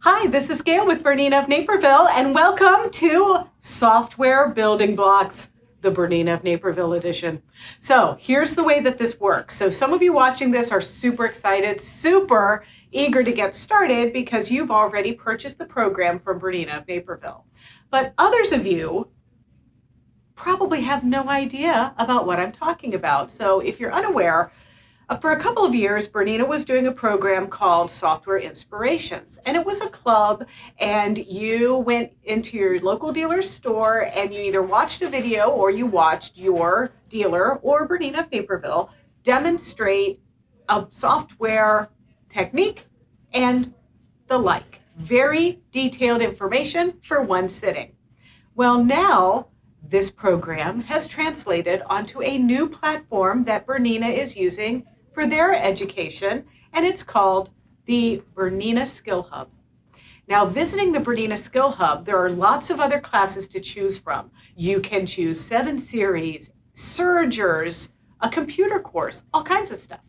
Hi, this is Gayle with BERNINA of Naperville, and welcome to Software Building Blocks, the BERNINA of Naperville edition. So here's the way that this works. So some of you watching this are super excited, super eager to get started because you've already purchased the program from BERNINA of Naperville. But others of you probably have no idea about what I'm talking about. So if you're unaware, for a couple of years, BERNINA was doing a program called Software Inspirations, and it was a club, and you went into your local dealer's store and you either watched a video or you watched your dealer or BERNINA of Naperville demonstrate a software technique and the like. Very detailed information for one sitting. Well, now this program has translated onto a new platform that BERNINA is using for their education, and it's called the BERNINA Skill Hub. Now, visiting the BERNINA Skill Hub, there are lots of other classes to choose from. You can choose 7 series, Surgers, a computer course, all kinds of stuff.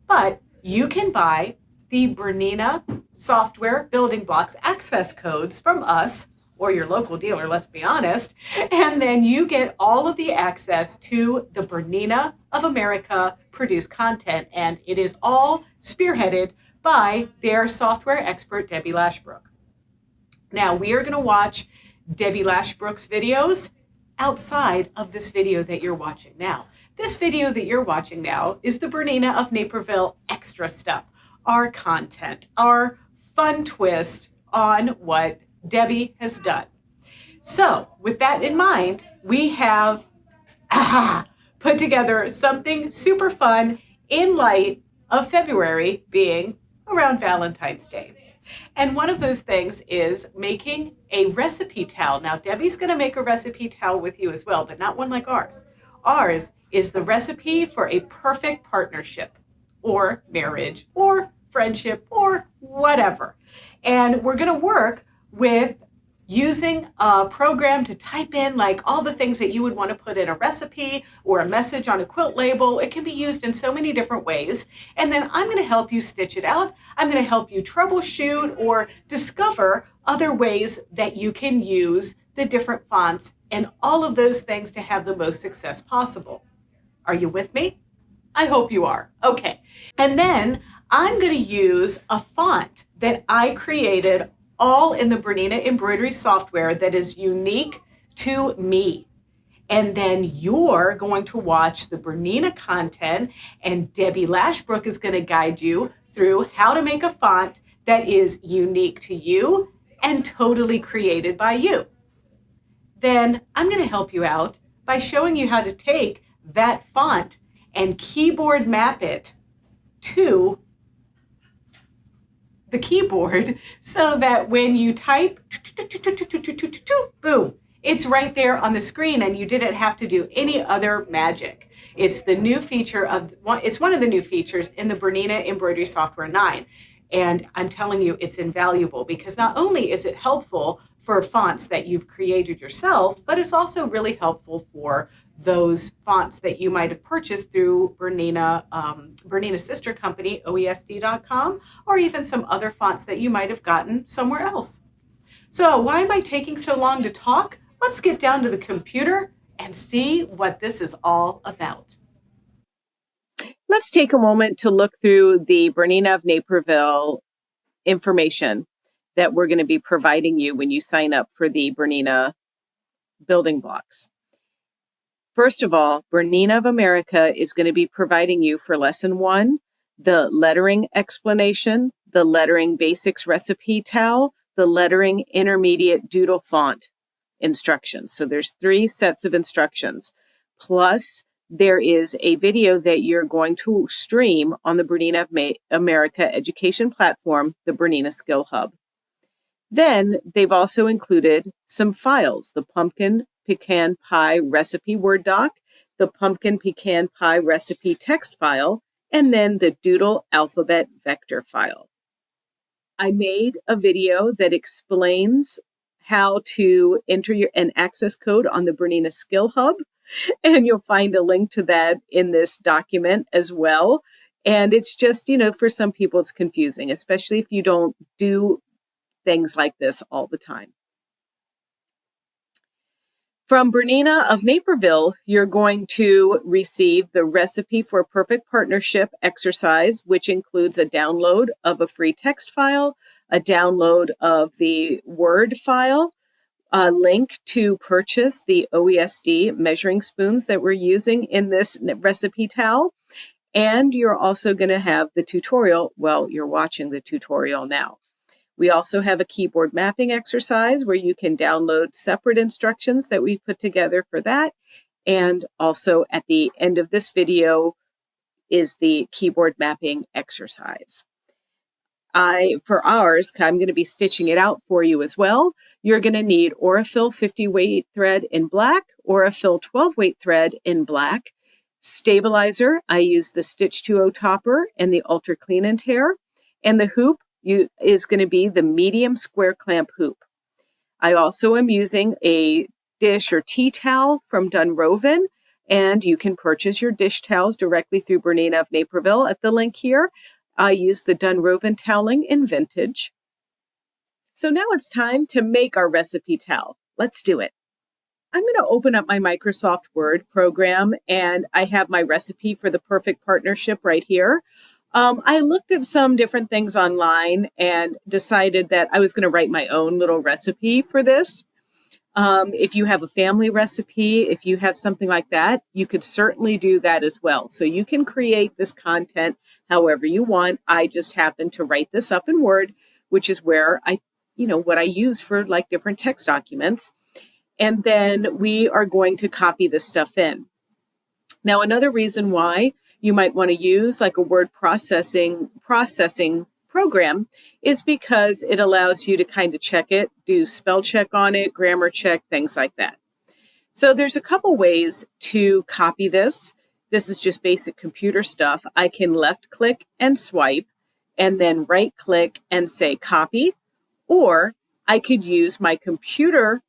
But you can buy the BERNINA Software Building Blocks access codes from us, or your local dealer, let's be honest, and then you get all of the access to the BERNINA of America produced content, and it is all spearheaded by their software expert, Debbie Lashbrook. Now, we are going to watch Debbie Lashbrook's videos outside of this video that you're watching now. This video that you're watching now is the BERNINA of Naperville extra stuff, our content, our fun twist on what Debbie has done. So with that in mind, we have put together something super fun in light of February being around Valentine's Day. And one of those things is making a recipe towel. Now, Debbie's going to make a recipe towel with you as well, but not one like ours. Ours is the recipe for a perfect partnership or marriage or friendship or whatever. And we're going to work with using a program to type in like all the things that you would want to put in a recipe or a message on a quilt label. It can be used in so many different ways. And then I'm going to help you stitch it out. I'm going to help you troubleshoot or discover other ways that you can use the different fonts and all of those things to have the most success possible. Are you with me? I hope you are. Okay. And then I'm going to use a font that I created all in the BERNINA embroidery software that is unique to me. And then you're going to watch the BERNINA content, and Debbie Lashbrook is going to guide you through how to make a font that is unique to you and totally created by you. Then I'm going to help you out by showing you how to take that font and keyboard map it to the keyboard so that when you type, boom, it's right there on the screen and you didn't have to do any other magic. It's the new feature it's one of the new features in the BERNINA Embroidery Software 9. And I'm telling you, it's invaluable because not only is it helpful for fonts that you've created yourself, but it's also really helpful for those fonts that you might have purchased through BERNINA's sister company, oesd.com, or even some other fonts that you might have gotten somewhere else. So why am I taking so long to talk? Let's get down to the computer and see what this is all about. Let's take a moment to look through the BERNINA of Naperville information that we're going to be providing you when you sign up for the BERNINA Building Blocks. First of all, BERNINA of America is going to be providing you for Lesson 1, the lettering explanation, the lettering basics recipe towel, the lettering intermediate doodle font instructions. So there's 3 sets of instructions. Plus, there is a video that you're going to stream on the BERNINA of America education platform, the BERNINA Skill Hub. Then they've also included some files, the pumpkin pecan pie recipe Word doc, the pumpkin pecan pie recipe text file, and then the doodle alphabet vector file. I made a video that explains how to enter an access code on the BERNINA Skill Hub, and you'll find a link to that in this document as well. And it's just, for some people it's confusing, especially if you don't do things like this all the time. From BERNINA of Naperville, you're going to receive the Recipe for a Perfect Partnership exercise, which includes a download of a free text file, a download of the Word file, a link to purchase the OESD measuring spoons that we're using in this recipe towel, and you're also going to have the tutorial. Well, you're watching the tutorial now. We also have a keyboard mapping exercise where you can download separate instructions that we put together for that. And also at the end of this video is the keyboard mapping exercise. For ours, I'm going to be stitching it out for you as well. You're going to need Aurifil 50 weight thread in black, Aurifil 12 weight thread in black, stabilizer. I use the Stitch 2.0 topper and the Ultra Clean and Tear, and the hoop is going to be the medium square clamp hoop. I also am using a dish or tea towel from Dunroven, and you can purchase your dish towels directly through BERNINA of Naperville at the link here. I use the Dunroven toweling in vintage. So now it's time to make our recipe towel. Let's do it. I'm going to open up my Microsoft Word program, and I have my recipe for the perfect partnership right here. I looked at some different things online and decided that I was going to write my own little recipe for this. If you have a family recipe, if you have something like that, you could certainly do that as well. So you can create this content however you want. I just happen to write this up in Word, which is where what I use for like different text documents. And then we are going to copy this stuff in. Now, another reason why you might want to use like a word processing program is because it allows you to kind of check it, do spell check on it, grammar check, things like that. So there's a couple ways to copy this. This is just basic computer stuff. I can left click and swipe and then right click and say copy, or I could use my computer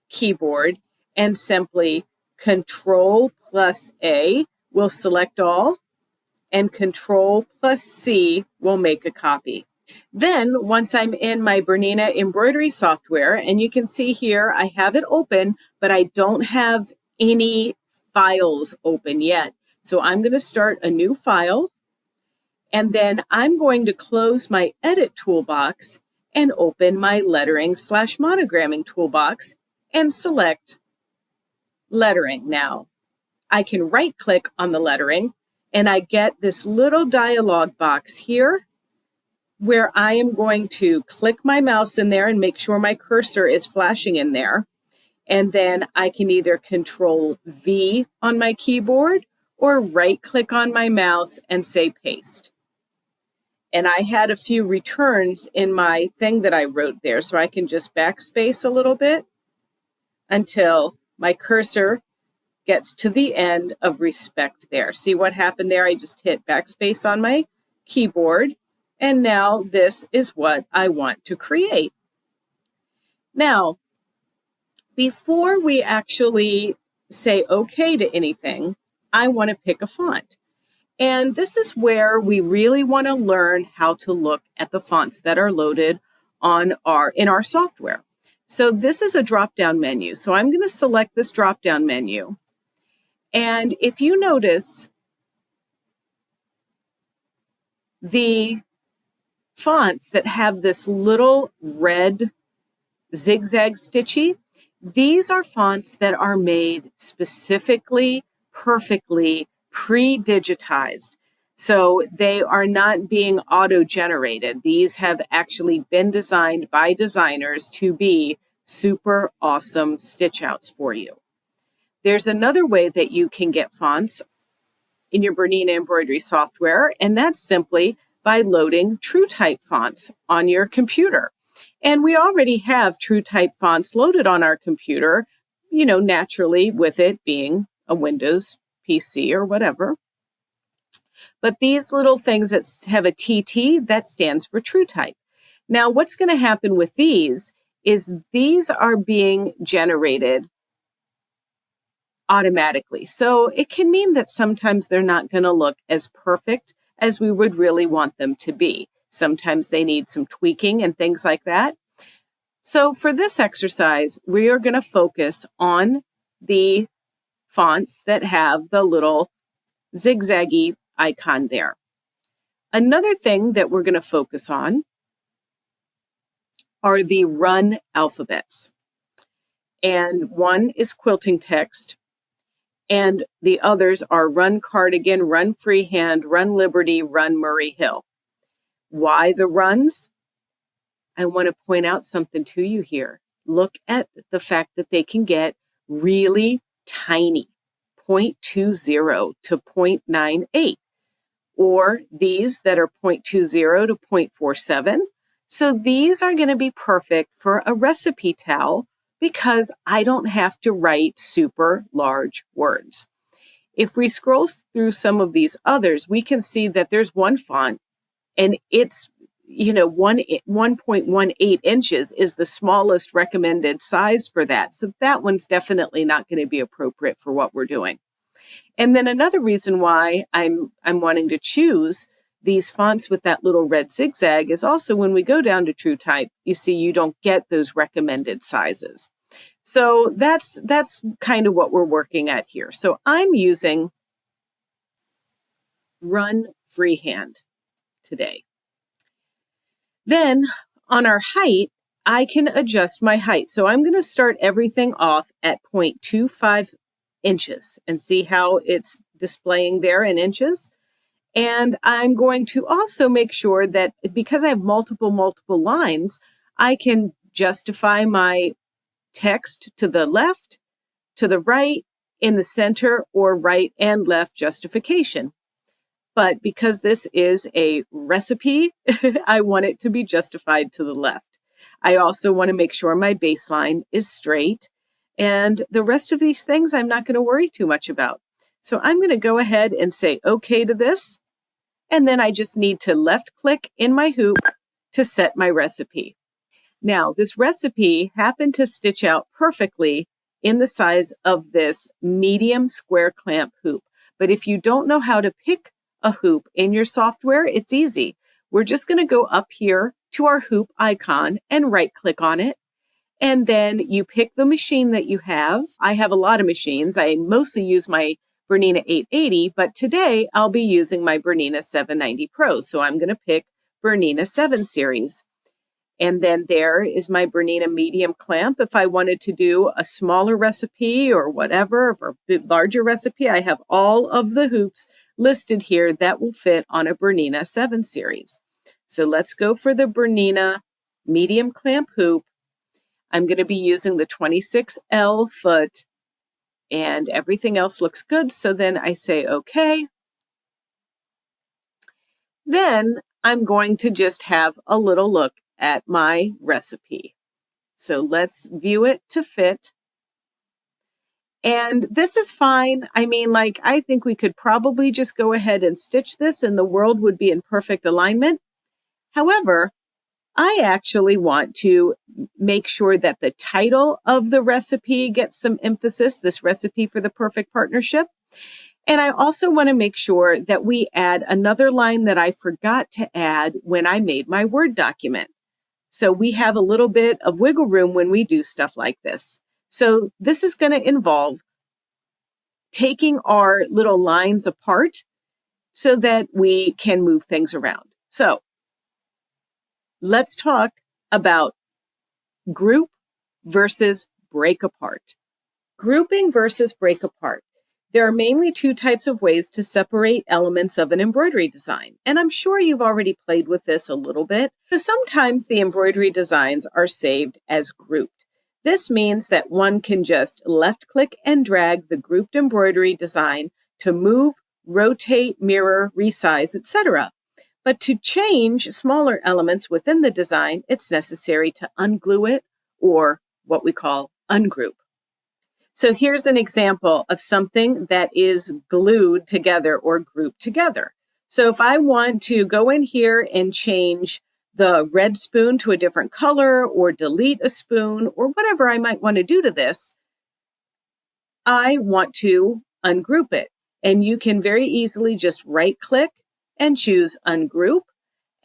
keyboard and simply Control+A will select all, and Control+C will make a copy. Then once I'm in my BERNINA embroidery software, and you can see here I have it open, but I don't have any files open yet. So I'm going to start a new file, and then I'm going to close my edit toolbox and open my lettering/monogramming toolbox and select lettering. Now I can right click on the lettering and I get this little dialog box here where I am going to click my mouse in there and make sure my cursor is flashing in there. And then I can either Control V on my keyboard or right click on my mouse and say paste. And I had a few returns in my thing that I wrote there, so I can just backspace a little bit until my cursor gets to the end of respect there. See what happened there? I just hit backspace on my keyboard, and now this is what I want to create. Now, before we actually say okay to anything, I want to pick a font. And this is where we really want to learn how to look at the fonts that are loaded in our software. So this is a drop-down menu. So I'm going to select this drop-down menu. And if you notice, the fonts that have this little red zigzag stitchy, these are fonts that are made specifically, perfectly pre-digitized. So they are not being auto-generated. These have actually been designed by designers to be super awesome stitch outs for you. There's another way that you can get fonts in your BERNINA embroidery software, and that's simply by loading TrueType fonts on your computer. And we already have TrueType fonts loaded on our computer, naturally with it being a Windows PC or whatever. But these little things that have a TT, that stands for TrueType. Now, what's going to happen with these is these are being generated automatically. So it can mean that sometimes they're not going to look as perfect as we would really want them to be. Sometimes they need some tweaking and things like that. So for this exercise, we are going to focus on the fonts that have the little zigzaggy icon there. Another thing that we're going to focus on are the run alphabets. And one is quilting text, and the others are Run Cardigan, Run Freehand, Run Liberty, Run Murray Hill. Why the runs? I want to point out something to you here. Look at the fact that they can get really tiny, 0.20 to 0.98, or these that are 0.20 to 0.47. So these are going to be perfect for a recipe towel because I don't have to write super large words. If we scroll through some of these others, we can see that there's one font and it's 1.18 inches is the smallest recommended size for that. So that one's definitely not going to be appropriate for what we're doing. And then another reason why I'm wanting to choose these fonts with that little red zigzag is also when we go down to True Type, you see you don't get those recommended sizes. So that's kind of what we're working at here. So I'm using Run Freehand today. Then on our height, I can adjust my height. So I'm going to start everything off at 0.25 inches and see how it's displaying there in inches. And I'm going to also make sure that because I have multiple lines, I can justify my text to the left, to the right, in the center, or right and left justification. But because this is a recipe, I want it to be justified to the left. I also want to make sure my baseline is straight. And the rest of these things I'm not going to worry too much about. So I'm going to go ahead and say OK to this. And then I just need to left click in my hoop to set my recipe. Now, this recipe happened to stitch out perfectly in the size of this medium square clamp hoop. But if you don't know how to pick a hoop in your software, it's easy. We're just going to go up here to our hoop icon and right click on it. And then you pick the machine that you have. I have a lot of machines. I mostly use my Bernina 880, but today I'll be using my Bernina 790 Pro. So I'm going to pick Bernina 7 series. And then there is my Bernina medium clamp. If I wanted to do a smaller recipe or whatever, or a larger recipe, I have all of the hoops listed here that will fit on a Bernina 7 series. So let's go for the Bernina medium clamp hoop. I'm going to be using the 26L foot and everything else looks good. So then I say, okay. Then I'm going to just have a little look at my recipe. So let's view it to fit. And this is fine. I mean, I think we could probably just go ahead and stitch this and the world would be in perfect alignment. However, I actually want to make sure that the title of the recipe gets some emphasis, this recipe for the perfect partnership. And I also want to make sure that we add another line that I forgot to add when I made my Word document. So we have a little bit of wiggle room when we do stuff like this. So this is going to involve taking our little lines apart so that we can move things around. So let's talk about group versus break apart. Grouping versus break apart. There are mainly two types of ways to separate elements of an embroidery design, and I'm sure you've already played with this a little bit. So sometimes the embroidery designs are saved as grouped. This means that one can just left click and drag the grouped embroidery design to move, rotate, mirror, resize, etc. But to change smaller elements within the design, it's necessary to unglue it, or what we call ungroup. So here's an example of something that is glued together or grouped together. So if I want to go in here and change the red spoon to a different color or delete a spoon or whatever I might want to do to this, I want to ungroup it. And you can very easily just right click and choose ungroup.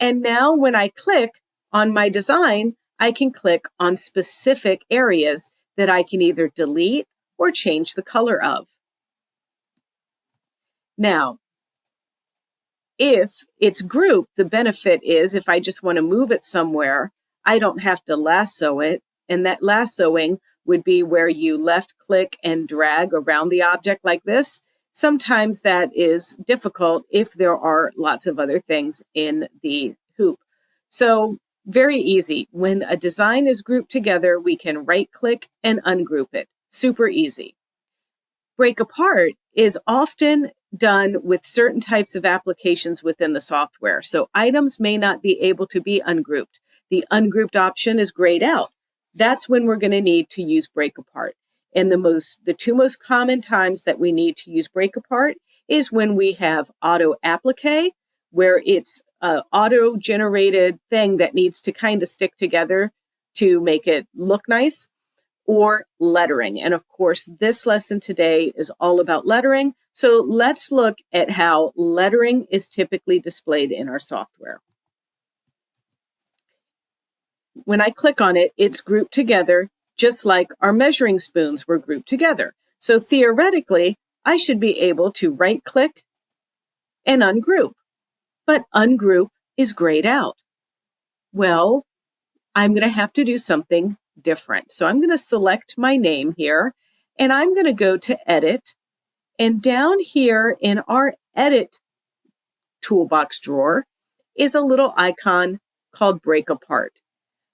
And now when I click on my design, I can click on specific areas that I can either delete or change the color of. Now, if it's grouped, the benefit is if I just want to move it somewhere, I don't have to lasso it. And that lassoing would be where you left click and drag around the object like this. Sometimes that is difficult if there are lots of other things in the hoop. So very easy. When a design is grouped together, we can right click and ungroup it. Super easy. Break apart is often done with certain types of applications within the software. So items may not be able to be ungrouped. The ungrouped option is grayed out. That's when we're going to need to use break apart. And the two most common times that we need to use break apart is when we have auto applique, where it's an auto generated thing that needs to kind of stick together to make it look nice, or lettering. And of course, this lesson today is all about lettering. So let's look at how lettering is typically displayed in our software. When I click on it, it's grouped together, just like our measuring spoons were grouped together. So theoretically, I should be able to right click and ungroup, but ungroup is grayed out. Well, I'm going to have to do something different. So I'm going to select my name here, and I'm going to go to Edit. And down here in our Edit toolbox drawer is a little icon called Break Apart.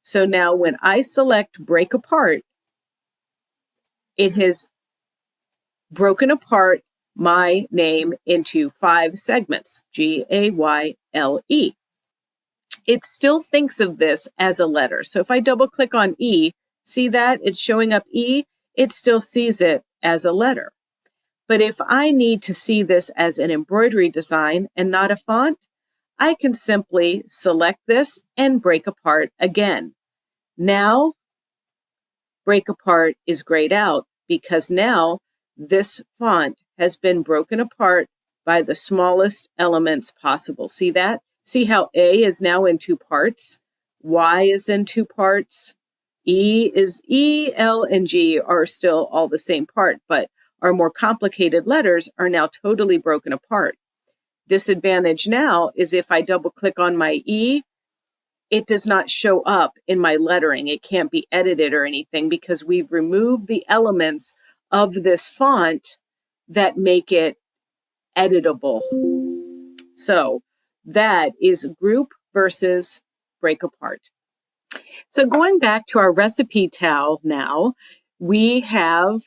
So now when I select Break Apart, it has broken apart my name into 5 segments, Gayle. It still thinks of this as a letter. So if I double click on E, see that it's showing up E, it still sees it as a letter. But if I need to see this as an embroidery design and not a font, I can simply select this and break apart again. Now, break apart is grayed out because now this font has been broken apart by the smallest elements possible. See that? See how A is now in 2 parts, Y is in 2 parts, E, L, and G are still all the same part, but our more complicated letters are now totally broken apart. Disadvantage now is if I double click on my E, it does not show up in my lettering. It can't be edited or anything because we've removed the elements of this font that make it editable. So that is group versus break apart. So going back to our recipe towel now, we have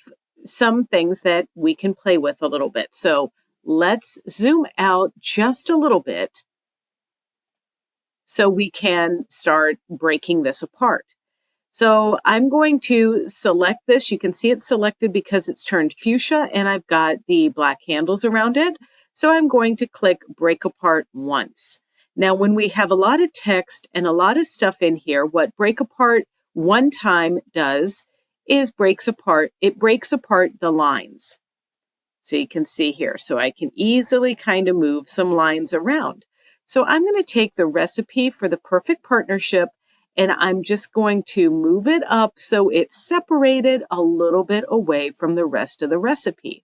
some things that we can play with a little bit. So let's zoom out just a little bit so we can start breaking this apart. So I'm going to select this. You can see it's selected because it's turned fuchsia and I've got the black handles around it. So I'm going to click break apart once. Now, when we have a lot of text and a lot of stuff in here, what break apart one time does is it breaks apart the lines. So you can see here, so I can easily kind of move some lines around. So I'm going to take the recipe for the perfect partnership and I'm just going to move it up so it's separated a little bit away from the rest of the recipe.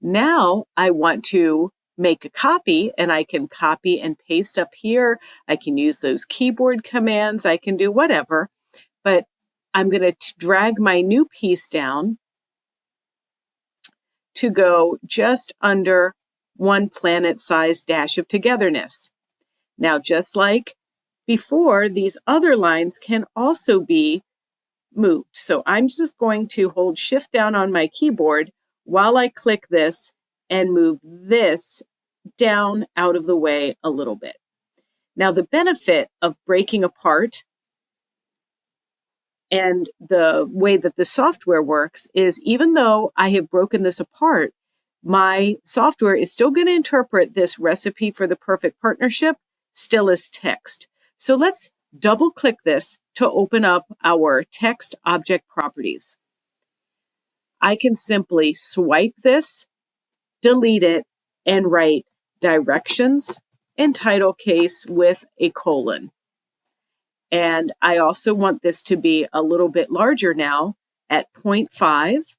Now I want to make a copy and I can copy and paste up here. I can use those keyboard commands. I can do whatever, but I'm going to drag my new piece down to go just under 1 planet-sized dash of togetherness. Now, just like before, these other lines can also be moved. So I'm just going to hold Shift down on my keyboard while I click this and move this down out of the way a little bit. Now, the benefit of breaking apart and the way that the software works is even though I have broken this apart, my software is still going to interpret this recipe for the perfect partnership still as text. So let's double click this to open up our text object properties. I can simply swipe this, delete it, and write directions and title case with a colon. And I also want this to be a little bit larger now at 0.5.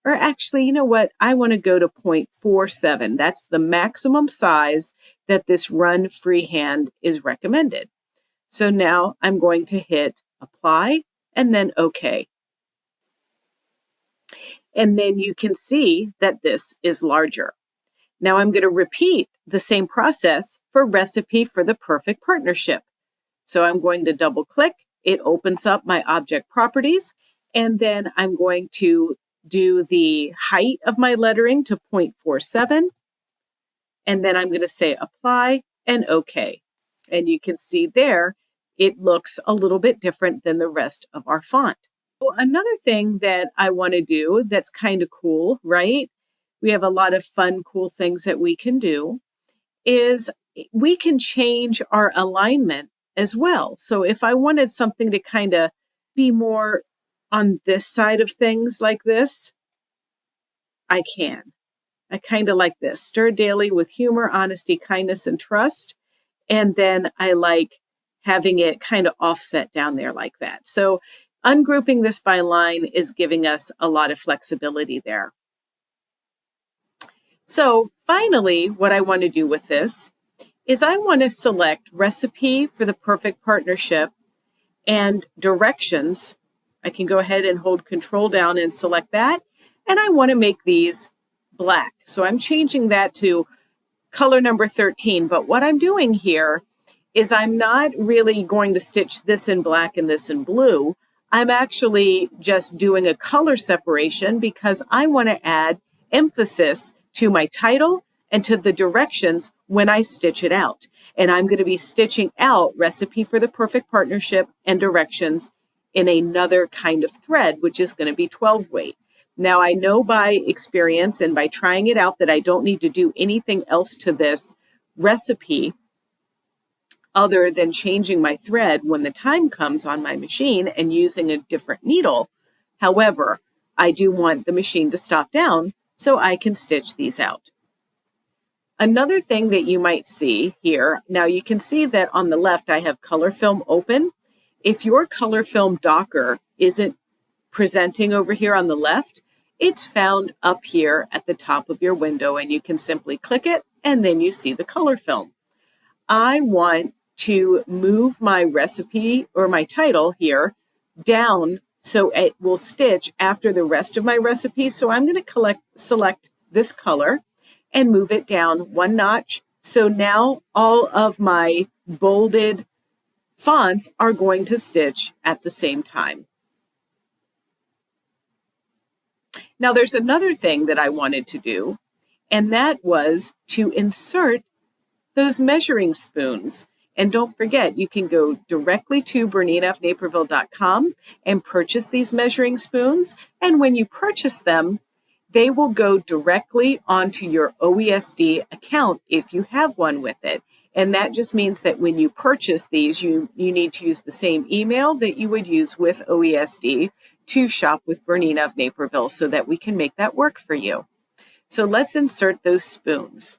Or actually, you know what? I want to go to 0.47. That's the maximum size that this run freehand is recommended. So now I'm going to hit apply and then OK. And then you can see that this is larger. Now I'm going to repeat the same process for recipe for the perfect partnership. So I'm going to double click. It opens up my object properties. And then I'm going to do the height of my lettering to 0.47. And then I'm going to say apply and OK. And you can see there, it looks a little bit different than the rest of our font. So another thing that I want to do that's kind of cool, right? We have a lot of fun, cool things that we can do is we can change our alignment as well. So if I wanted something to kind of be more on this side of things like this, I can. I kind of like this. Stir daily with humor, honesty, kindness, and trust. And then I like having it kind of offset down there like that. So ungrouping this by line is giving us a lot of flexibility there. So finally, what I want to do with this is I want to select recipe for the perfect partnership and directions. I can go ahead and hold control down and select that. And I want to make these black. So I'm changing that to color number 13. But what I'm doing here is I'm not really going to stitch this in black and this in blue. I'm actually just doing a color separation because I want to add emphasis to my title and to the directions when I stitch it out. And I'm going to be stitching out recipe for the perfect partnership and directions in another kind of thread, which is going to be 12 weight. Now I know by experience and by trying it out that I don't need to do anything else to this recipe other than changing my thread when the time comes on my machine and using a different needle. However, I do want the machine to stop down so I can stitch these out. Another thing that you might see here, now you can see that on the left I have color film open. If your color film docker isn't presenting over here on the left, it's found up here at the top of your window and you can simply click it and then you see the color film. I want to move my recipe or my title here down so it will stitch after the rest of my recipe. So I'm going to select this color and move it down one notch. So now all of my bolded fonts are going to stitch at the same time. Now there's another thing that I wanted to do, and that was to insert those measuring spoons. And don't forget, you can go directly to BERNINAofNaperville.com and purchase these measuring spoons. And when you purchase them, they will go directly onto your OESD account if you have one with it. And that just means that when you purchase these, you need to use the same email that you would use with OESD to shop with Bernina of Naperville so that we can make that work for you. So let's insert those spoons.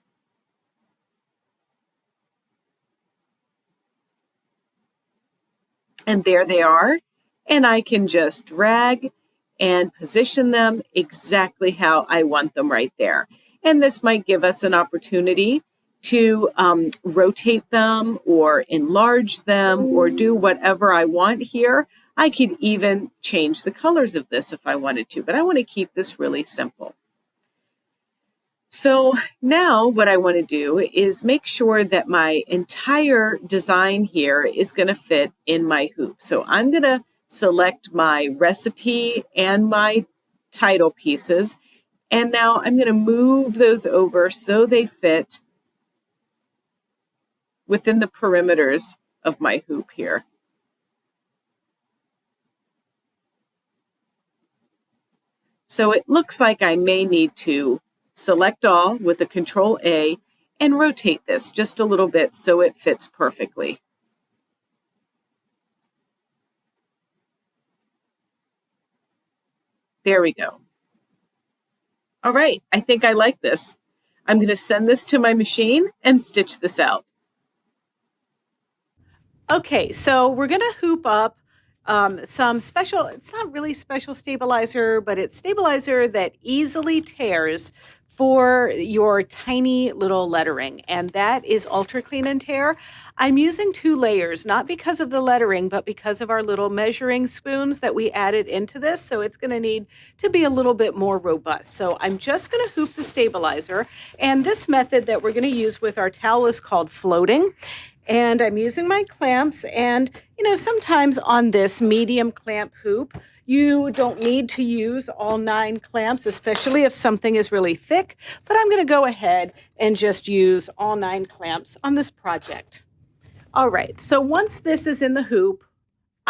And there they are. And I can just drag and position them exactly how I want them right there. And this might give us an opportunity to rotate them or enlarge them or do whatever I want here. I could even change the colors of this if I wanted to, but I want to keep this really simple. So now what I want to do is make sure that my entire design here is going to fit in my hoop. So I'm going to select my recipe and my title pieces. And now I'm going to move those over so they fit within the perimeters of my hoop here. So it looks like I may need to select all with a Control A and rotate this just a little bit so it fits perfectly. There we go. All right, I think I like this. I'm going to send this to my machine and stitch this out. Okay, so we're going to hoop up some special, it's not really special stabilizer, but it's stabilizer that easily tears for your tiny little lettering, and that is Ultra Clean and Tear. I'm using 2 layers, not because of the lettering, but because of our little measuring spoons that we added into this, so it's going to need to be a little bit more robust. So I'm just going to hoop the stabilizer, and this method that we're going to use with our towel is called floating. And I'm using my clamps, and sometimes on this medium clamp hoop, you don't need to use all 9 clamps, especially if something is really thick, but I'm going to go ahead and just use all 9 clamps on this project. All right, so once this is in the hoop,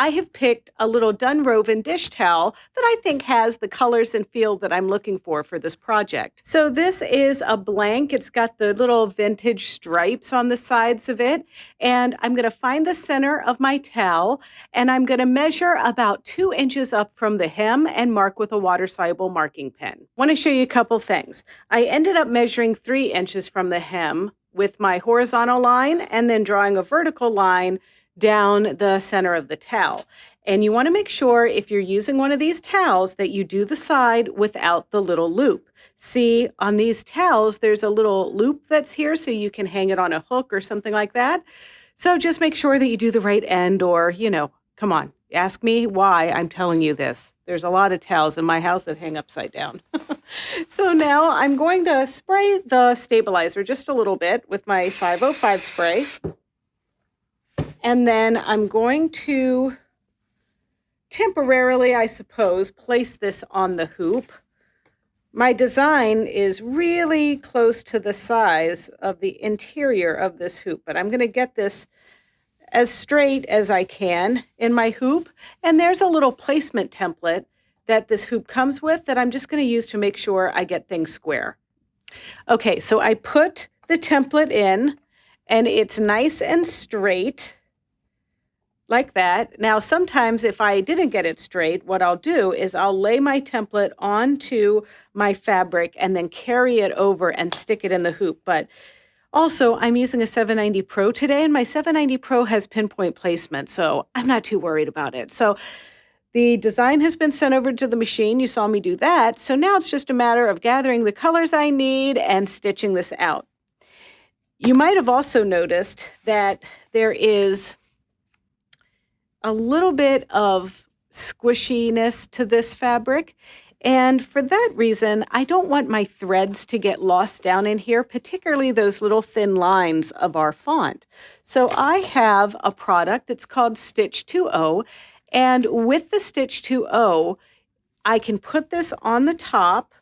I have picked a little Dunwoven dish towel that I think has the colors and feel that I'm looking for this project. So this is a blank. It's got the little vintage stripes on the sides of it. And I'm going to find the center of my towel, and I'm going to measure about 2 inches up from the hem and mark with a water-soluble marking pen. I want to show you a couple things. I ended up measuring 3 inches from the hem with my horizontal line and then drawing a vertical line down the center of the towel. And you want to make sure if you're using one of these towels that you do the side without the little loop. See, on these towels, there's a little loop that's here so you can hang it on a hook or something like that. So just make sure that you do the right end, or, come on, ask me why I'm telling you this. There's a lot of towels in my house that hang upside down. So now I'm going to spray the stabilizer just a little bit with my 505 spray. And then I'm going to temporarily, I suppose, place this on the hoop. My design is really close to the size of the interior of this hoop, but I'm going to get this as straight as I can in my hoop. And there's a little placement template that this hoop comes with that I'm just going to use to make sure I get things square. Okay, so I put the template in, and it's nice and straight, like that. Now, sometimes if I didn't get it straight, what I'll do is I'll lay my template onto my fabric and then carry it over and stick it in the hoop. But also, I'm using a 790 Pro today, and my 790 Pro has pinpoint placement, so I'm not too worried about it. So the design has been sent over to the machine. You saw me do that. So now it's just a matter of gathering the colors I need and stitching this out. You might have also noticed that there is a little bit of squishiness to this fabric. And for that reason, I don't want my threads to get lost down in here, particularly those little thin lines of our font. So I have a product, it's called Stitch 2.0. And with the Stitch 2.0, I can put this on the top,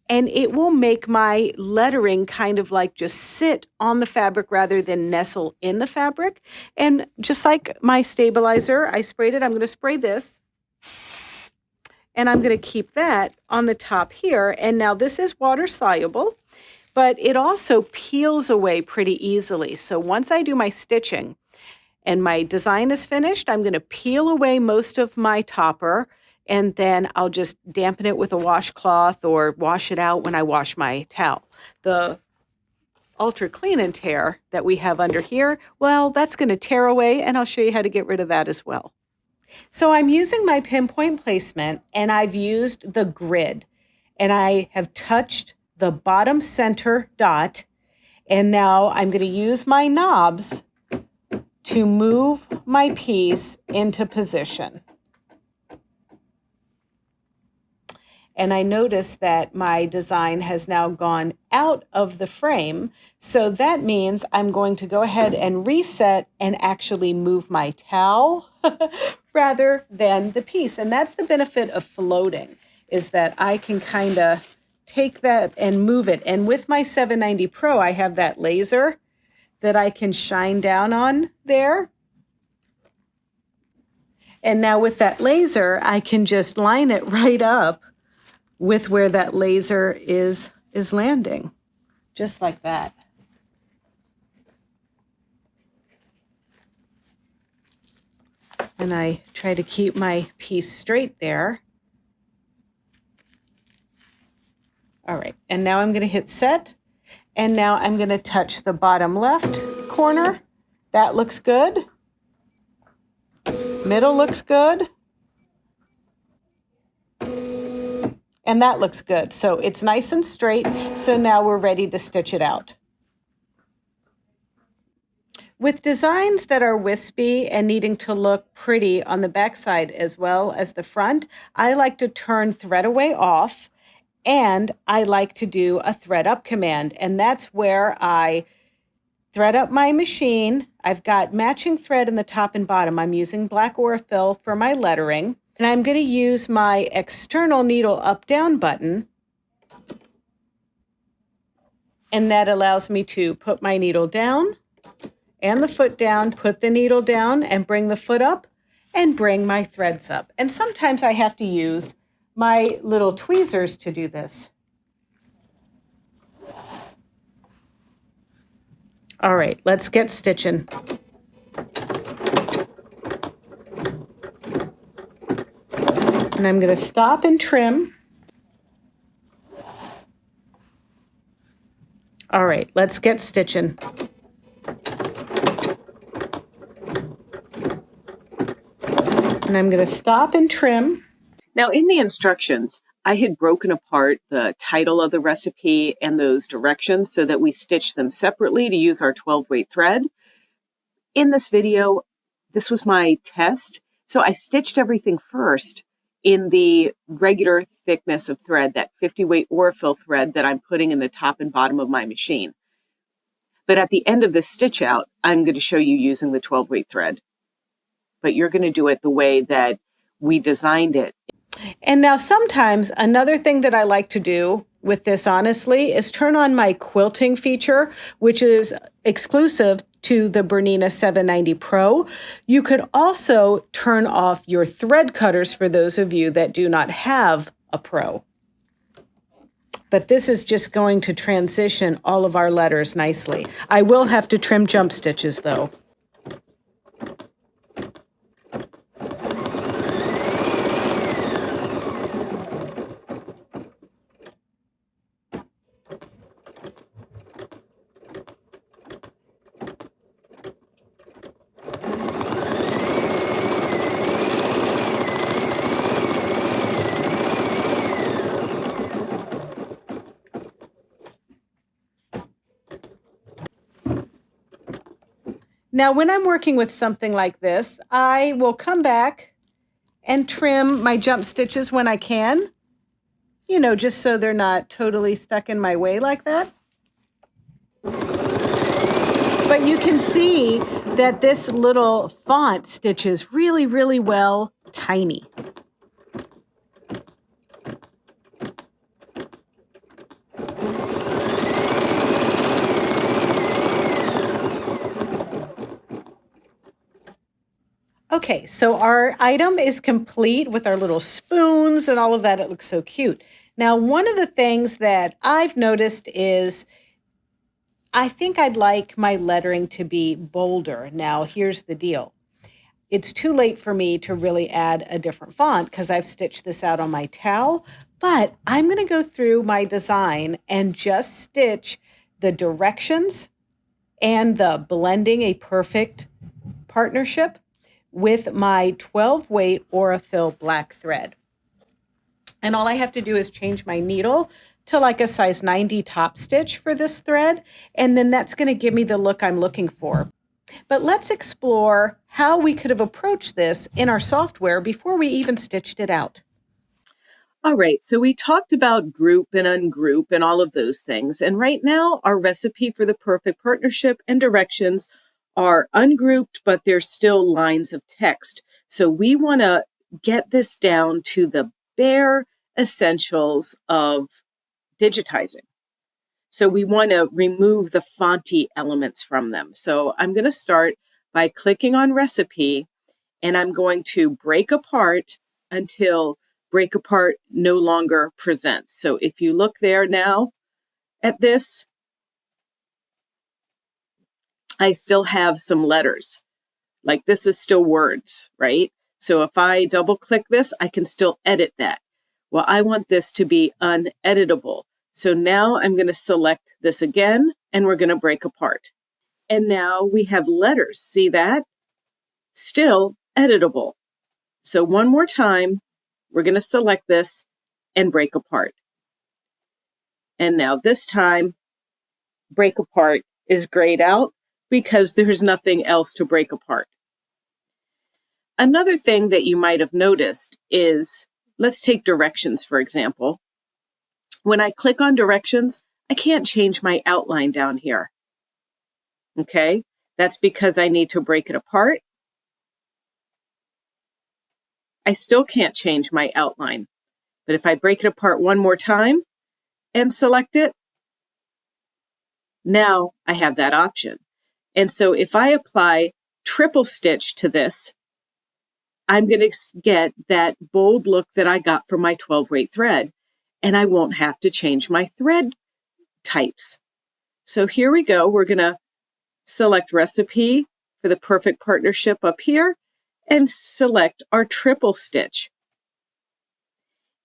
and it will make my lettering kind of like just sit on the fabric rather than nestle in the fabric. And just like my stabilizer, I sprayed it. I'm going to spray this, and I'm going to keep that on the top here. And now this is water soluble, but it also peels away pretty easily. So once I do my stitching and my design is finished, I'm going to peel away most of my topper, and then I'll just dampen it with a washcloth or wash it out when I wash my towel. The Ultra Clean and Tear that we have under here, well, that's going to tear away, and I'll show you how to get rid of that as well. So I'm using my pinpoint placement, and I've used the grid, and I have touched the bottom center dot, and now I'm going to use my knobs to move my piece into position. And I notice that my design has now gone out of the frame. So that means I'm going to go ahead and reset and actually move my towel rather than the piece. And that's the benefit of floating, is that I can kind of take that and move it. And with my 790 Pro, I have that laser that I can shine down on there. And now with that laser, I can just line it right up with where that laser is landing, just like that. And I try to keep my piece straight there. All right, and now I'm going to hit set. And now I'm going to touch the bottom left corner. That looks good. middle looks good. And that looks good. So it's nice and straight. So now we're ready to stitch it out. With designs that are wispy and needing to look pretty on the backside as well as the front, I like to turn thread away off, and I like to do a thread up command. And that's where I thread up my machine. I've got matching thread in the top and bottom. I'm using black Aurifil for my lettering. And I'm going to use my external needle up-down button. And that allows me to put my needle down and the foot down, put the needle down and bring the foot up and bring my threads up. And sometimes I have to use my little tweezers to do this. All right, let's get stitching. And I'm going to stop and trim. All right, let's get stitching. And I'm going to stop and trim. Now in the instructions, I had broken apart the title of the recipe and those directions so that we stitch them separately to use our 12-weight thread. In this video, this was my test. So I stitched everything first in the regular thickness of thread, that 50-weight Aurifil thread that I'm putting in the top and bottom of my machine. But at the end of this stitch out, I'm going to show you using the 12-weight thread. But you're going to do it the way that we designed it. And now sometimes another thing that I like to do with this, honestly, is turn on my quilting feature, which is exclusive to the Bernina 790 Pro. You could also turn off your thread cutters for those of you that do not have a Pro. But this is just going to transition all of our letters nicely. I will have to trim jump stitches though. Now, when I'm working with something like this, I will come back and trim my jump stitches when I can, you know, just so they're not totally stuck in my way like that. But you can see that this little font stitches really, really well tiny. Okay, so our item is complete with our little spoons and all of that. It looks so cute. Now, one of the things that I've noticed is I think I'd like my lettering to be bolder. Now, here's the deal. It's too late for me to really add a different font because I've stitched this out on my towel, but I'm going to go through my design and just stitch the directions and the blending a perfect partnership with my 12-weight Aurifil black thread. And all I have to do is change my needle to like a size 90 top stitch for this thread, and then that's going to give me the look I'm looking for. But let's explore how we could have approached this in our software before we even stitched it out. All right, so we talked about group and ungroup and all of those things. And right now, our recipe for the perfect partnership and directions are ungrouped, but there's still lines of text. So we want to get this down to the bare essentials of digitizing. So we want to remove the fonty elements from them. So I'm going to start by clicking on recipe, and I'm going to break apart until break apart no longer presents. So if you look there now at this, I still have some letters. Like this is still words, right? So if I double click this, I can still edit that. Well, I want this to be uneditable. So now I'm going to select this again, and we're going to break apart. And now we have letters. See that? Still editable. So one more time, we're going to select this and break apart. And now this time, break apart is grayed out because there's nothing else to break apart. Another thing that you might have noticed is, let's take directions, for example. When I click on directions, I can't change my outline down here. Okay, that's because I need to break it apart. I still can't change my outline, but if I break it apart one more time and select it, now I have that option. And so if I apply triple stitch to this, I'm going to get that bold look that I got from my 12-rate thread, and I won't have to change my thread types. So here we go. We're going to select recipe for the perfect partnership up here and select our triple stitch.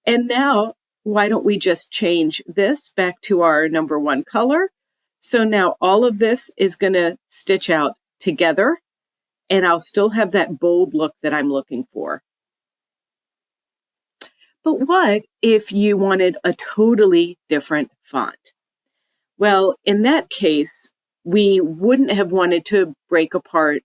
And now, why don't we just change this back to our number 1 color? So now all of this is going to stitch out together, and I'll still have that bold look that I'm looking for. But what if you wanted a totally different font? Well, in that case, we wouldn't have wanted to break apart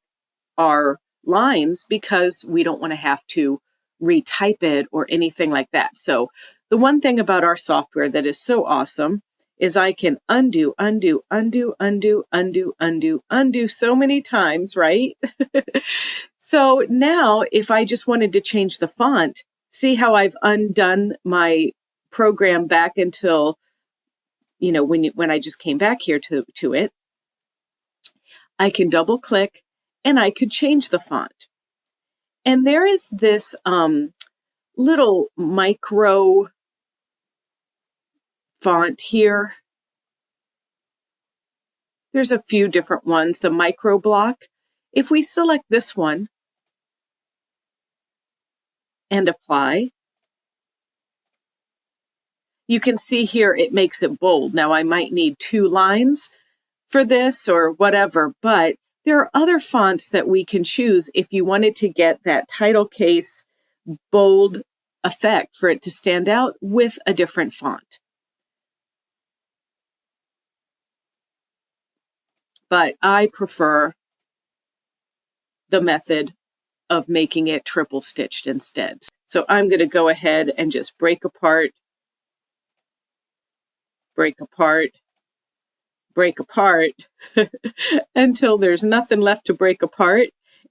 our lines because we don't want to have to retype it or anything like that. So the one thing about our software that is so awesome is I can undo so many times, right? So now if I just wanted to change the font, see how I've undone my program back until, when I just came back here to it, I can double click and I could change the font. And there is this little micro font here. There's a few different ones, the micro block. If we select this one and apply, you can see here it makes it bold. Now I might need 2 lines for this or whatever, but there are other fonts that we can choose if you wanted to get that title case bold effect for it to stand out with a different font. But I prefer the method of making it triple stitched instead. So I'm going to go ahead and just break apart, until there's nothing left to break apart.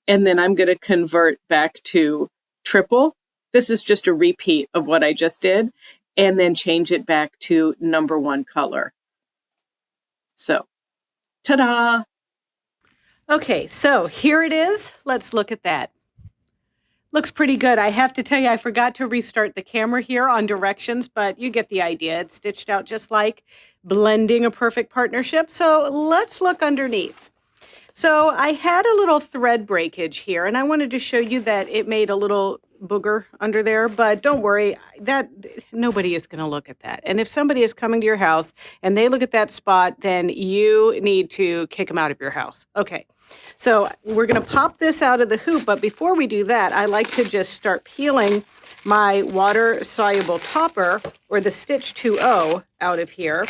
And then I'm going to convert back to triple. This is just a repeat of what I just did, and then change it back to number 1 color. So, ta-da! Okay, so here it is. Let's look at that. Looks pretty good. I have to tell you, I forgot to restart the camera here on directions, but you get the idea. It's stitched out just like blending a perfect partnership. So let's look underneath. So I had a little thread breakage here, and I wanted to show you that it made a little booger under there, but don't worry, that nobody is going to look at that. And if somebody is coming to your house and they look at that spot, then you need to kick them out of your house. Okay, so we're going to pop this out of the hoop, but before we do that, I like to just start peeling my water-soluble topper, or the Stitch 2.0, out of here.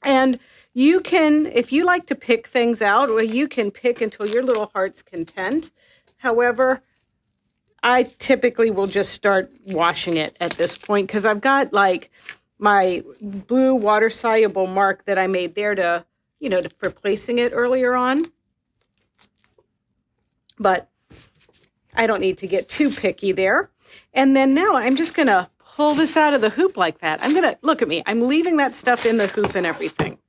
And you can, if you like to pick things out, well, you can pick until your little heart's content. However, I typically will just start washing it at this point because I've got like my blue water-soluble mark that I made there to, for placing it earlier on. But I don't need to get too picky there. And then now I'm just going to pull this out of the hoop like that. I'm going to, look at me, I'm leaving that stuff in the hoop and everything.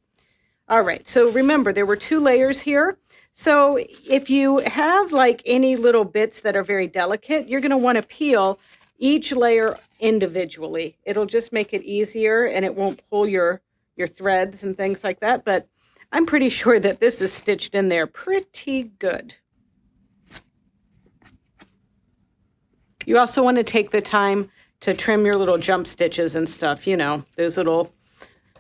All right, so remember, there were 2 layers here. So if you have like any little bits that are very delicate, you're going to want to peel each layer individually. It'll just make it easier and it won't pull your threads and things like that. But I'm pretty sure that this is stitched in there pretty good. You also want to take the time to trim your little jump stitches and stuff, those little,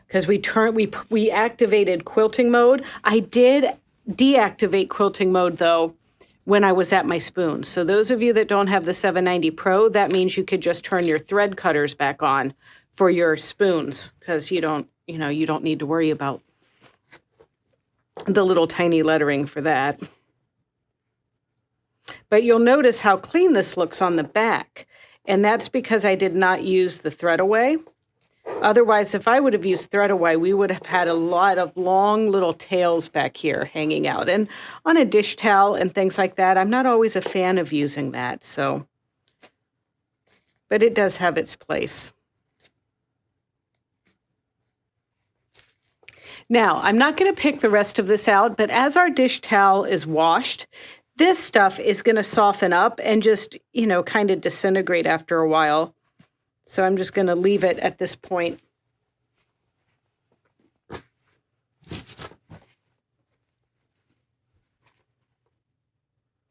because we activated quilting mode. I did deactivate quilting mode though when I was at my spoons. So those of you that don't have the 790 Pro, that means you could just turn your thread cutters back on for your spoons, because you don't need to worry about the little tiny lettering for that. But you'll notice how clean this looks on the back. And that's because I did not use the thread away. Otherwise, if I would have used thread away, we would have had a lot of long little tails back here hanging out. And on a dish towel and things like that, I'm not always a fan of using that. So, but it does have its place. Now, I'm not going to pick the rest of this out, but as our dish towel is washed, this stuff is going to soften up and just, kind of disintegrate after a while. So I'm just going to leave it at this point.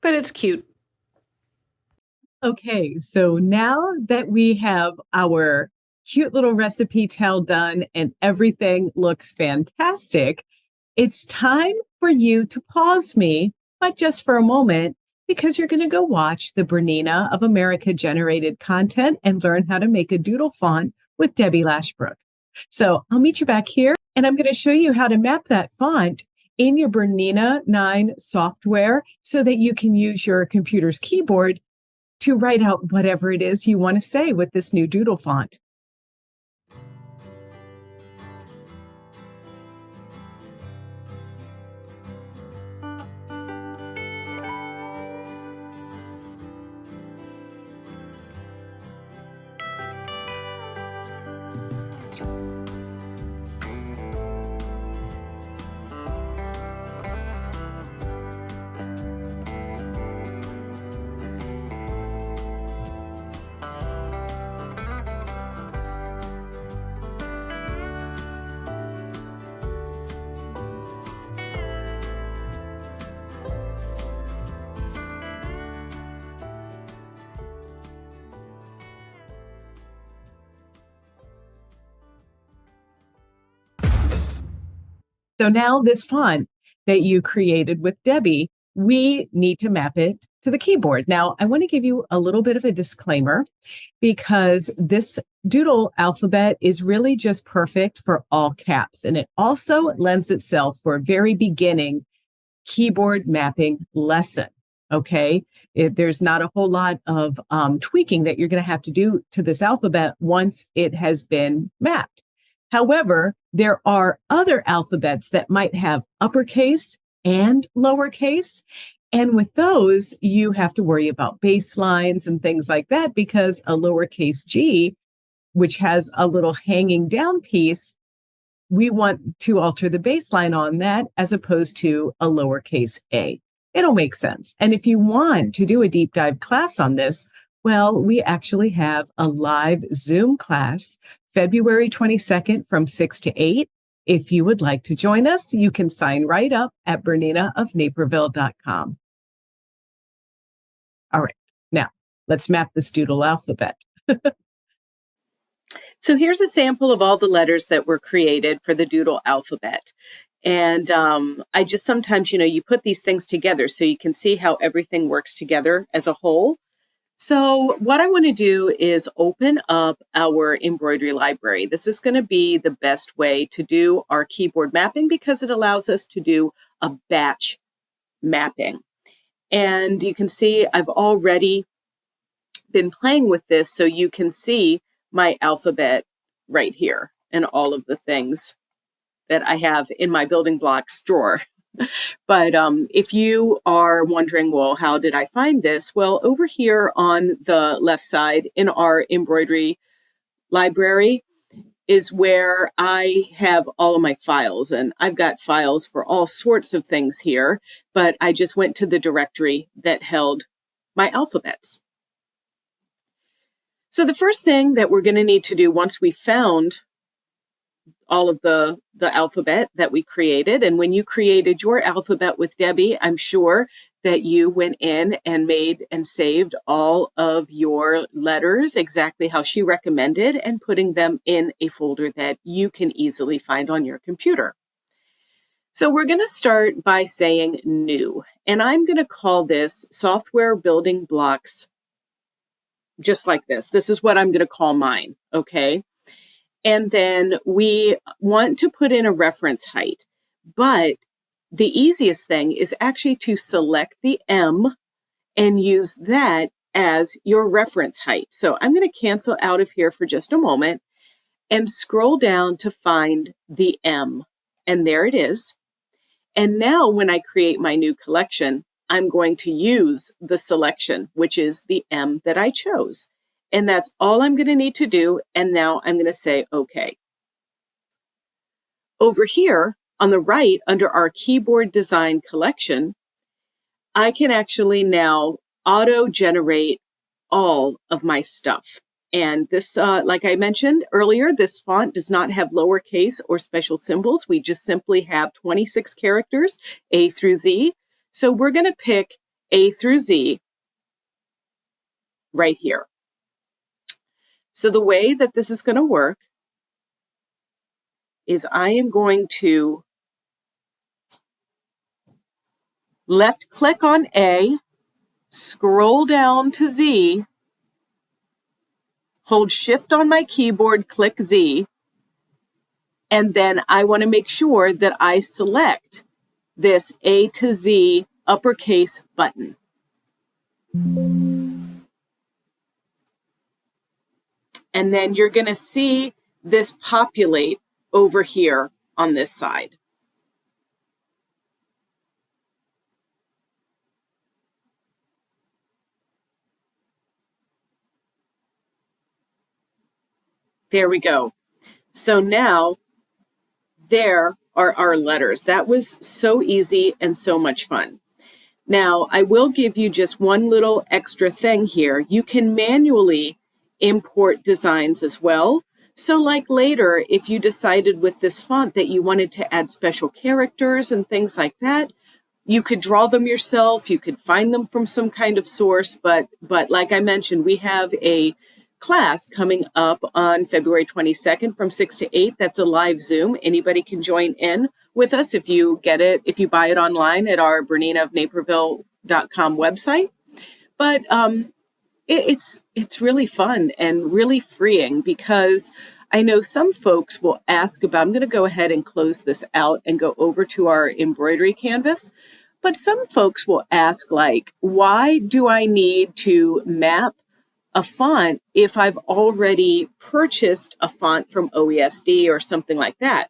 But it's cute. Okay, so now that we have our cute little recipe towel done and everything looks fantastic, it's time for you to pause me, but just for a moment, because you're going to go watch the Bernina of America generated content and learn how to make a doodle font with Debbie Lashbrook. So I'll meet you back here, and I'm going to show you how to map that font in your Bernina 9 software so that you can use your computer's keyboard to write out whatever it is you want to say with this new doodle font. So now this font that you created with Debbie, we need to map it to the keyboard. Now, I want to give you a little bit of a disclaimer because this doodle alphabet is really just perfect for all caps. And it also lends itself for a very beginning keyboard mapping lesson. Okay. There's not a whole lot of tweaking that you're going to have to do to this alphabet once it has been mapped. However, there are other alphabets that might have uppercase and lowercase. And with those, you have to worry about baselines and things like that because a lowercase g, which has a little hanging down piece, we want to alter the baseline on that as opposed to a lowercase a. It'll make sense. And if you want to do a deep dive class on this, well, we actually have a live Zoom class February 22nd from 6 to 8. If you would like to join us, you can sign right up at BERNINAofNaperville.com. All right, now let's map this doodle alphabet. So here's a sample of all the letters that were created for the doodle alphabet. And I just sometimes, you put these things together so you can see how everything works together as a whole. So what I want to do is open up our embroidery library. This is going to be the best way to do our keyboard mapping because it allows us to do a batch mapping. And you can see I've already been playing with this so you can see my alphabet right here and all of the things that I have in my building blocks drawer. But if you are wondering, well, how did I find this? Well, over here on the left side in our embroidery library is where I have all of my files. And I've got files for all sorts of things here, but I just went to the directory that held my alphabets. So the first thing that we're going to need to do once we found all of the alphabet that we created. And when you created your alphabet with Debbie, I'm sure that you went in and made and saved all of your letters exactly how she recommended and putting them in a folder that you can easily find on your computer. So we're going to start by saying new, and I'm going to call this software building blocks just like this. This is what I'm going to call mine, okay? And then we want to put in a reference height, but the easiest thing is actually to select the M and use that as your reference height. So I'm going to cancel out of here for just a moment and scroll down to find the M. And there it is. And now when I create my new collection, I'm going to use the selection, which is the M that I chose. And that's all I'm going to need to do. And now I'm going to say, okay. Over here on the right, under our keyboard design collection, I can actually now auto-generate all of my stuff. And this, like I mentioned earlier, this font does not have lowercase or special symbols. We just simply have 26 characters, A through Z. So we're going to pick A through Z right here. So the way that this is going to work is I am going to left click on A, scroll down to Z, hold Shift on my keyboard, click Z, and then I want to make sure that I select this A to Z uppercase button. And then you're going to see this populate over here on this side. There we go. So now there are our letters. That was so easy and so much fun. Now, I will give you just one little extra thing here. You can manually import designs as well. So like later, if you decided with this font that you wanted to add special characters and things like that, you could draw them yourself. You could find them from some kind of source. But like I mentioned, we have a class coming up on February 22nd from 6 to 8. That's a live Zoom. Anybody can join in with us if you get it, if you buy it online at our BERNINA of Naperville.com website. But it's really fun and really freeing, because I know some folks will ask about, I'm going to go ahead and close this out and go over to our embroidery canvas. But some folks will ask, like, why do I need to map a font if I've already purchased a font from OESD or something like that?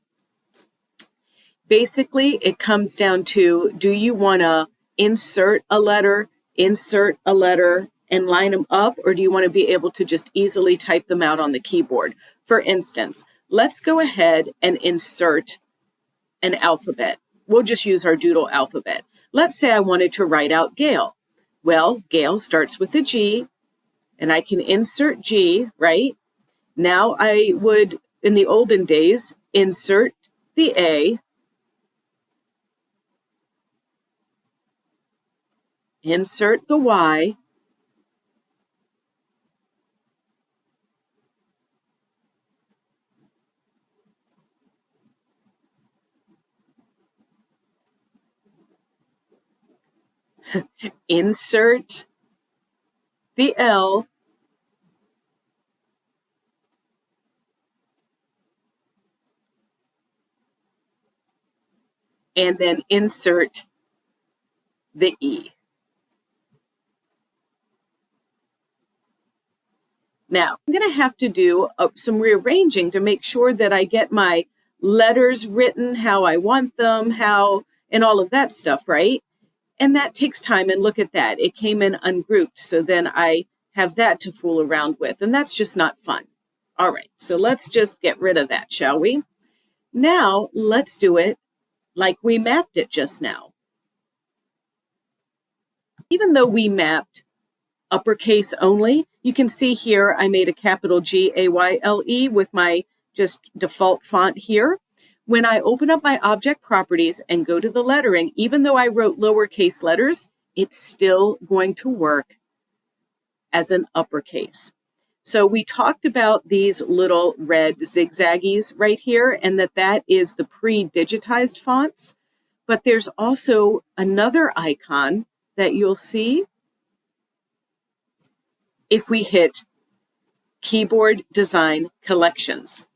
Basically, it comes down to, do you want to insert a letter, and line them up, or do you want to be able to just easily type them out on the keyboard? For instance, let's go ahead and insert an alphabet. We'll just use our doodle alphabet. Let's say I wanted to write out Gayle. Well, Gayle starts with a G, and I can insert G, right? Now I would, in the olden days, insert the A, insert the Y, insert the L, and then insert the E. Now, I'm going to have to do some rearranging to make sure that I get my letters written how I want them, and all of that stuff, right? And that takes time, and look at that. It came in ungrouped, so then I have that to fool around with, and that's just not fun. All right, so let's just get rid of that, shall we? Now, let's do it like we mapped it just now. Even though we mapped uppercase only, you can see here I made a capital Gayle with my just default font here. When I open up my object properties and go to the lettering, even though I wrote lowercase letters, it's still going to work as an uppercase. So we talked about these little red zigzaggies right here, and that is the pre-digitized fonts. But there's also another icon that you'll see if we hit Keyboard Design Collections.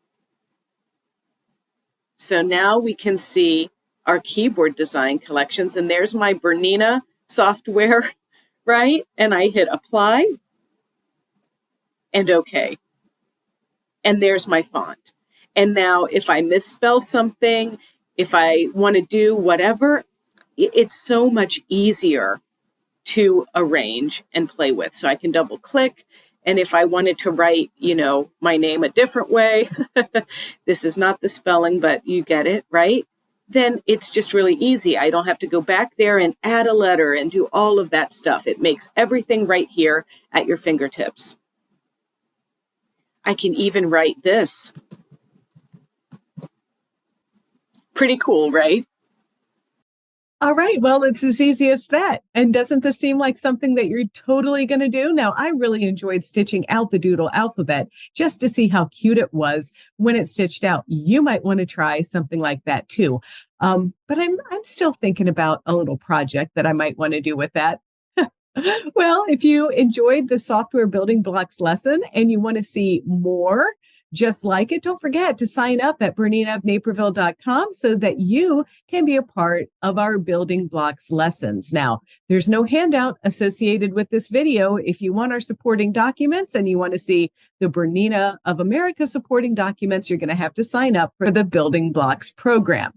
So now we can see our keyboard design collections, and there's my BERNINA software, right? And I hit Apply and OK. And there's my font. And now if I misspell something, if I want to do whatever, it's so much easier to arrange and play with. So I can double click. And if I wanted to write, my name a different way, this is not the spelling, but you get it, right? Then it's just really easy. I don't have to go back there and add a letter and do all of that stuff. It makes everything right here at your fingertips. I can even write this. Pretty cool, right? All right. Well, it's as easy as that. And doesn't this seem like something that you're totally going to do? Now, I really enjoyed stitching out the doodle alphabet just to see how cute it was when it's stitched out. You might want to try something like that too. But I'm still thinking about a little project that I might want to do with that. Well, if you enjoyed the software building blocks lesson and you want to see more just like it, don't forget to sign up at BERNINAofNaperville.com so that you can be a part of our building blocks lessons. Now, there's no handout associated with this video. If you want our supporting documents and you want to see the BERNINA of America supporting documents, you're going to have to sign up for the building blocks program.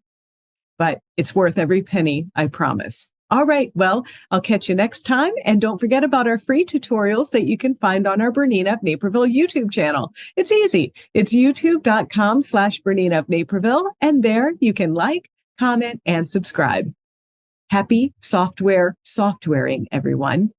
But it's worth every penny, I promise. All right, well, I'll catch you next time. And don't forget about our free tutorials that you can find on our BERNINA of Naperville YouTube channel. It's easy. It's youtube.com/BERNINA of Naperville. And there you can like, comment, and subscribe. Happy softwaring, everyone.